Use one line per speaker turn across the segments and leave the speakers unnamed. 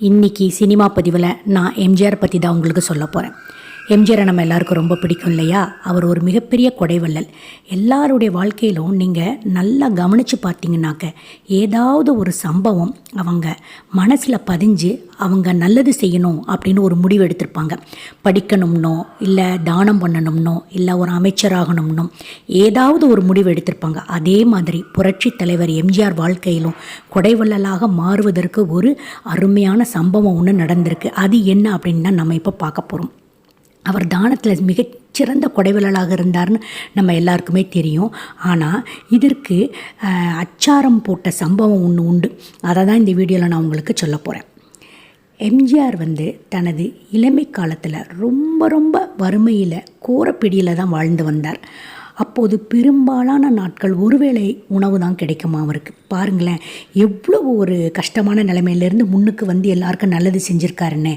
இன்றைக்கி சினிமா பதிவில் நான் எம்ஜிஆர் பற்றி தான் உங்களுக்கு சொல்ல போகிறேன். எம்ஜிஆரை நம்ம எல்லாருக்கும் ரொம்ப பிடிக்கும் இல்லையா? அவர் ஒரு மிகப்பெரிய கொடைவள்ளல். எல்லாருடைய வாழ்க்கையிலும் நீங்கள் நல்லா கவனித்து பார்த்தீங்கன்னாக்க ஏதாவது ஒரு சம்பவம் அவங்க மனசில் பதிஞ்சு அவங்க நல்லது செய்யணும் அப்படின்னு ஒரு முடிவு எடுத்திருப்பாங்க. படிக்கணும்னோ இல்லை தானம் பண்ணணும்னோ இல்லை ஒரு அமைச்சராகணும்னோ ஏதாவது ஒரு முடிவு எடுத்திருப்பாங்க. அதே மாதிரி புரட்சி தலைவர் எம்ஜிஆர் வாழ்க்கையிலும் கொடைவள்ளலாக மாறுவதற்கு ஒரு அருமையான சம்பவம் ஒன்று நடந்திருக்கு. அது என்ன அப்படின்னு தான் நம்ம இப்போ பார்க்க போகிறோம். அவர் தானத்தில் மிகச்சிறந்த கொடைவள்ளலாக இருந்தார்னு நம்ம எல்லாருக்குமே தெரியும். ஆனால் இதற்கு அச்சாரம் போட்ட சம்பவம் ஒன்று உண்டு. அதை தான் இந்த வீடியோவில் நான் உங்களுக்கு சொல்ல போகிறேன். எம்ஜிஆர் தனது இளமை காலத்தில் ரொம்ப வறுமையில் கோரப்பிடியில் தான் வாழ்ந்து வந்தார். அப்போது பெரும்பாலான நாட்கள் ஒருவேளை உணவு தான் கிடைக்குமா அவருக்கு. பாருங்களேன், எவ்வளோ ஒரு கஷ்டமான நிலைமையிலேருந்து முன்னுக்கு எல்லாருக்கும் நல்லது செஞ்சுருக்காருன்னு.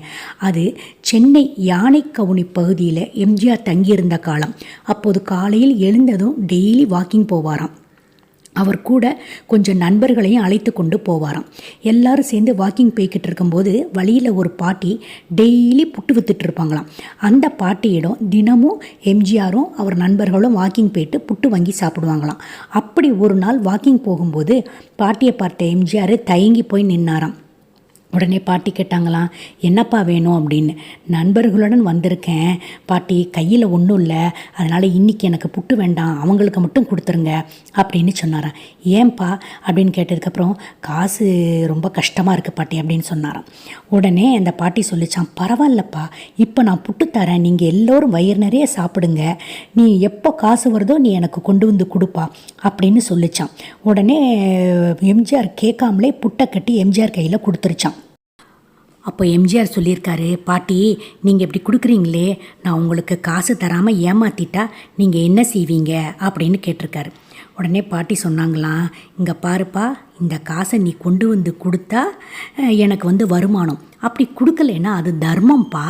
அது சென்னை யானைக்கவுனி பகுதியில் எம்ஜிஆர் தங்கியிருந்த காலம். அப்போது காலையில் எழுந்ததும் டெய்லி வாக்கிங் போவாராம். அவர் கூட கொஞ்சம் நண்பர்களையும் அழைத்து கொண்டு போவாராம். எல்லாரும் சேர்ந்து வாக்கிங் போய்கிட்டு இருக்கும்போது வழியில் ஒரு பாட்டி டெய்லி புட்டு வித்துட்டு இருப்பாங்களாம். அந்த பாட்டியிடம் தினமும் எம்ஜிஆரும் அவர் நண்பர்களும் வாக்கிங் போயிட்டு புட்டு வாங்கி சாப்பிடுவாங்களாம். அப்படி ஒரு நாள் வாக்கிங் போகும்போது பாட்டியை பார்த்த எம்ஜிஆர் தயங்கி போய் நின்னாராம். உடனே பாட்டி கேட்டாங்களாம், என்னப்பா வேணும் அப்படின்னு. நண்பர்களுடன் வந்திருக்கேன் பாட்டி, கையில் ஒன்றும் இல்லை, அதனால் இன்றைக்கி எனக்கு புட்டு வேண்டாம், அவங்களுக்கு மட்டும் கொடுத்துருங்க அப்படின்னு சொன்னாராம். ஏன்பா அப்படின்னு கேட்டதுக்கப்புறம், காசு ரொம்ப கஷ்டமாக இருக்குது பாட்டி அப்படின்னு சொன்னாராம். உடனே அந்த பாட்டி சொல்லிச்சான், பரவாயில்லப்பா, இப்போ நான் புட்டு தரேன், நீங்கள் எல்லோரும் வயிறு நிறைய சாப்பிடுங்க, நீ எப்போ காசு வருதோ நீ எனக்கு கொண்டு வந்து கொடுப்பா அப்படின்னு சொல்லிச்சான். உடனே எம்ஜிஆர் கேட்காமலே புட்டை கட்டி எம்ஜிஆர் கையில் கொடுத்துருச்சான். அப்போ எம்ஜிஆர் சொல்லியிருக்காரு, பாட்டி நீங்கள் இப்படி கொடுக்குறீங்களே, நான் உங்களுக்கு காசு தராமல் ஏமாற்றிட்டா நீங்கள் என்ன செய்வீங்க அப்படின்னு கேட்டிருக்காரு. உடனே பாட்டி சொன்னாங்களாம், இங்கே பாருப்பா, இந்த காசை நீ கொண்டு வந்து கொடுத்தா எனக்கு வருமானம், அப்படி கொடுக்கலன்னா அது தர்மம்ப்பா,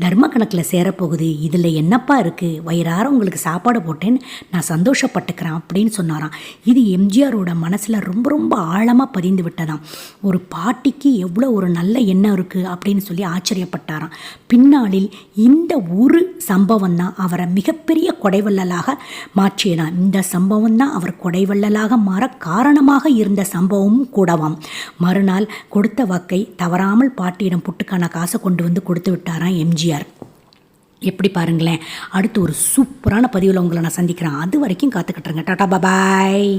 தர்ம கணக்கில் சேரப்போகுது, இதில் என்னப்பா இருக்குது, வயிறார உங்களுக்கு சாப்பாடு போட்டேன்னு நான் சந்தோஷப்பட்டுக்கிறேன் அப்படின்னு சொன்னாராம். இது எம்ஜிஆரோட மனசில் ரொம்ப ஆழமாக பதிந்து விட்டதாம். ஒரு பாட்டிக்கு எவ்வளோ ஒரு நல்ல எண்ணம் இருக்குது அப்படின்னு சொல்லி ஆச்சரியப்பட்டாராம். பின்னாளில் இந்த ஒரு சம்பவம் தான் அவரை மிகப்பெரிய கொடைவள்ளலாக மாற்றியதான். இந்த சம்பவம் தான் அவர் கொடைவள்ளலாக மாற காரணமாக இருந்த சம்பவமும் கூடவாம். மறுநாள் கொடுத்த வாக்கை தவறாமல் பாட்டியிடம் புட்டுக்கான காசை கொண்டு வந்து கொடுத்து விட்டாராம் எம்ஜிஆர். எப்படி பாருங்களேன். அடுத்து ஒரு சூப்பரான பதிவில் உங்களை நான் சந்திக்கிறேன். அது வரைக்கும் காத்துக்கிட்டுருங்க. டாடா பாய்.